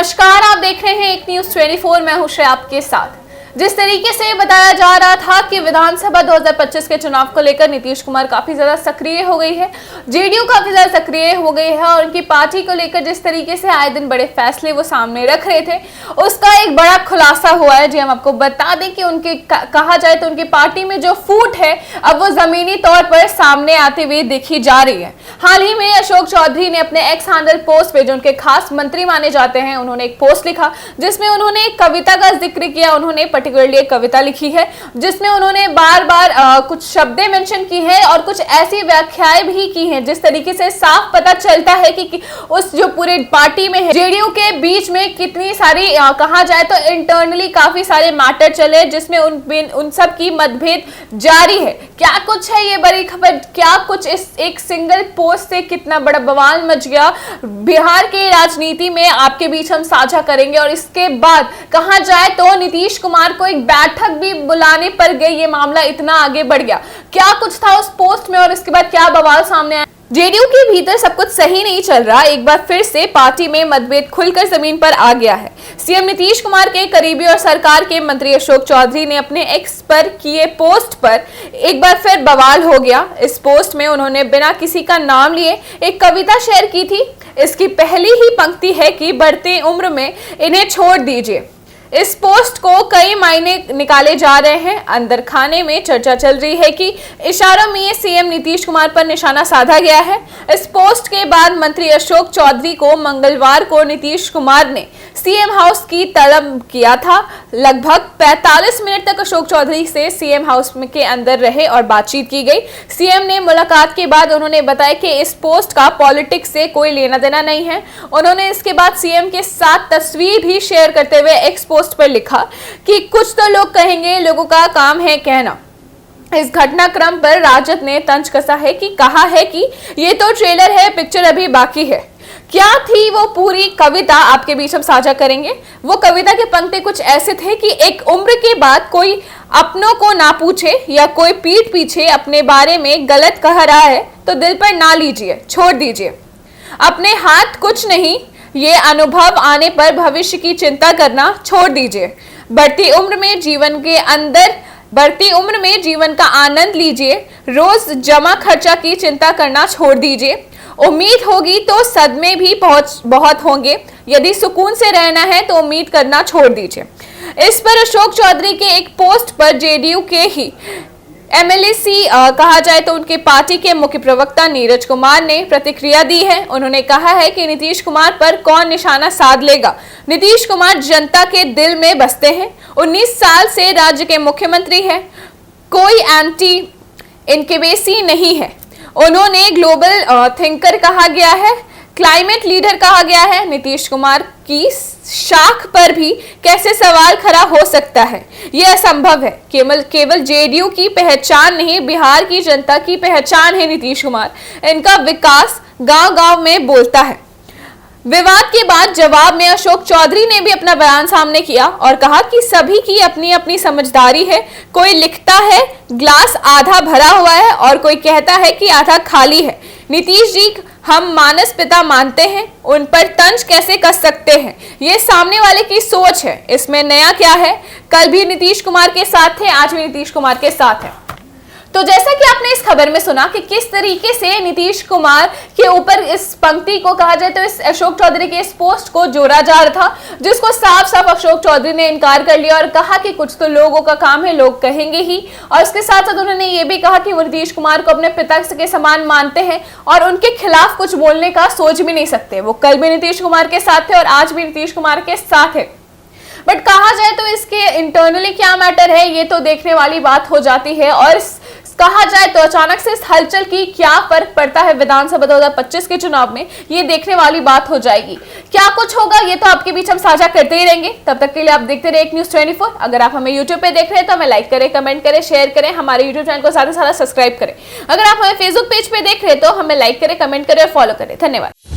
नमस्कार, आप देख रहे हैं एक न्यूज 24। मैं हूं श्रेया आपके साथ। जिस तरीके से बताया जा रहा था कि विधानसभा 2025 के चुनाव को लेकर नीतीश कुमार काफी ज्यादा सक्रिय हो गई है, जेडीयू काफी ज्यादा सक्रिय हो गई है और उनकी पार्टी को लेकर जिस तरीके से आए दिन बड़े फैसले वो सामने रख रहे थे, उसका एक बड़ा खुलासा हुआ है। जी हम आपको बता दें कि उनके कहा जाए तो उनकी पार्टी में जो फूट है अब वो जमीनी तौर पर सामने आते हुए देखी जा रही है। हाल ही में अशोक चौधरी ने अपने एक्स हैंडल पोस्ट पे, जो उनके खास मंत्री माने जाते हैं, उन्होंने एक पोस्ट लिखा जिसमें उन्होंने एक कविता का जिक्र किया। उन्होंने पर्टिकुलरली एक कविता लिखी है जिसमें उन्होंने बार बार कुछ शब्दें मेंशन की है और कुछ ऐसी व्याख्याएं भी की हैं जिस तरीके से साफ पता चलता है कि उस जो पूरे पार्टी में है, जेडीयू के बीच में कितनी सारी कहा जाए तो इंटरनली काफी सारे मैटर चले जिसमें उन सब की मतभेद जारी है। क्या कुछ है ये बड़ी खबर, क्या कुछ इस एक सिंगल पोस्ट से कितना बड़ा बवाल मच गया बिहार के राजनीति में, आपके बीच हम साझा करेंगे। और इसके बाद कहा जाए तो नीतीश कुमार को एक बैठक भी बुलाने पर गई, ये मामला इतना आगे बढ़ गया। क्या कुछ था उस पोस्ट में और इसके बाद क्या बवाल सामने आया। जेडीयू के भीतर सब कुछ सही नहीं चल रहा, एक बार फिर से पार्टी में मतभेद खुलकर जमीन पर आ गया है। सीएम नीतीश कुमार के करीबी और सरकार के मंत्री अशोक चौधरी ने अपने एक्स पर किए पोस्ट पर एक बार फिर बवाल हो गया। इस पोस्ट में उन्होंने बिना किसी का नाम लिए एक कविता शेयर की थी। इसकी पहली ही पंक्ति है कि बढ़ती उम्र में इन्हें छोड़ दीजिए। इस पोस्ट को कई मायने निकाले जा रहे हैं। अंदर खाने में चर्चा चल रही है कि इशारों में सीएम नीतीश कुमार पर निशाना साधा गया है। इस पोस्ट के बाद मंत्री अशोक चौधरी को मंगलवार को नीतीश कुमार ने सीएम हाउस की तलब किया था। लगभग 45 मिनट तक अशोक चौधरी से सीएम हाउस के अंदर रहे और बातचीत की गई। सीएम ने मुलाकात के बाद उन्होंने बताया कि इस पोस्ट का पॉलिटिक्स से कोई लेना देना नहीं है। उन्होंने इसके बाद सीएम के साथ तस्वीर भी शेयर करते हुए एक्स पोस्ट पर लिखा कि कुछ तो लोग कहेंगे, लोगों का काम है कहना। इस घटनाक्रम पर राजद ने तंज कसा है कि कहा है कि ये तो ट्रेलर है, पिक्चर अभी बाकी है। क्या थी वो पूरी कविता, आपके बीच हम साझा करेंगे। वो कविता के पंक्ति कुछ ऐसे थे कि एक उम्र के बाद कोई अपनों को ना पूछे या कोई पीठ पीछे अपने बारे में गलत कह रहा है तो दिल पर ना लीजिए, छोड़ दीजिए। अपने हाथ कुछ नहीं, ये अनुभव आने पर भविष्य की चिंता करना छोड़ दीजिए। बढ़ती उम्र में जीवन का आनंद लीजिए। रोज जमा खर्चा की चिंता करना छोड़ दीजिए। उम्मीद होगी तो सदमे भी बहुत होंगे। यदि सुकून से रहना है तो उम्मीद करना छोड़ दीजिए। इस पर अशोक चौधरी के एक पोस्ट पर जेडीयू के ही एमएलसी कहा जाए तो उनके पार्टी के मुख्य प्रवक्ता नीरज कुमार ने प्रतिक्रिया दी है। उन्होंने कहा है कि नीतीश कुमार पर कौन निशाना साध लेगा। नीतीश कुमार जनता के दिल में बसते हैं। 19 साल से राज्य के मुख्यमंत्री हैं। कोई एंटी इनकेबेसी नहीं है। उन्होंने ग्लोबल थिंकर कहा गया है, क्लाइमेट लीडर कहा गया है। नीतीश कुमार की शाख पर भी कैसे सवाल खड़ा हो सकता है, यह असंभव है। केवल जेडीयू की पहचान नहीं, बिहार की जनता की पहचान है नीतीश कुमार। इनका विकास गांव-गांव में बोलता है। विवाद के बाद जवाब में अशोक चौधरी ने भी अपना बयान सामने किया और कहा कि सभी की अपनी अपनी समझदारी है। कोई लिखता है ग्लास आधा भरा हुआ है और कोई कहता है कि आधा खाली है। नीतीश जी हम मानस पिता मानते हैं, उन पर तंज कैसे कस सकते हैं, ये सामने वाले की सोच है। इसमें नया क्या है, कल भी नीतीश कुमार के साथ थे, आज भी नीतीश कुमार के साथ है। तो जैसा कि आपने इस खबर में सुना कि किस तरीके से नीतीश कुमार के ऊपर इस पंक्ति को कहा जाए तो इस अशोक चौधरी के इस पोस्ट को जोड़ा जा रहा था, जिसको साफ साफ अशोक चौधरी ने इनकार कर लिया और कहा कि कुछ तो लोगों का काम है, लोग कहेंगे ही। और इसके साथ साथ उन्होंने ये भी कहा कि वो नीतीश कुमार को अपने पिता के समान मानते हैं और उनके खिलाफ कुछ बोलने का सोच भी नहीं सकते। वो कल भी नीतीश कुमार के साथ थे और आज भी नीतीश कुमार के साथ है। बट कहा जाए तो इसके इंटरनली क्या मैटर है, ये तो देखने वाली बात हो जाती है। और कहा जाए तो अचानक से इस हलचल की क्या फर्क पड़ता है विधानसभा 2025 के चुनाव में, ये देखने वाली बात हो जाएगी। क्या कुछ होगा ये तो आपके बीच हम साझा करते ही रहेंगे। तब तक के लिए आप देखते रहे एक न्यूज 24। अगर आप हमें यूट्यूब पे देख रहे हैं तो हमें लाइक करें, कमेंट करें, शेयर करें, हमारे यूट्यूब चैनल को साथ ही साथ सब्सक्राइब करें। अगर आप हमें फेसबुक पेज पे देख रहे हैं तो हमें लाइक करें, कमेंट करें और फॉलो करें। धन्यवाद।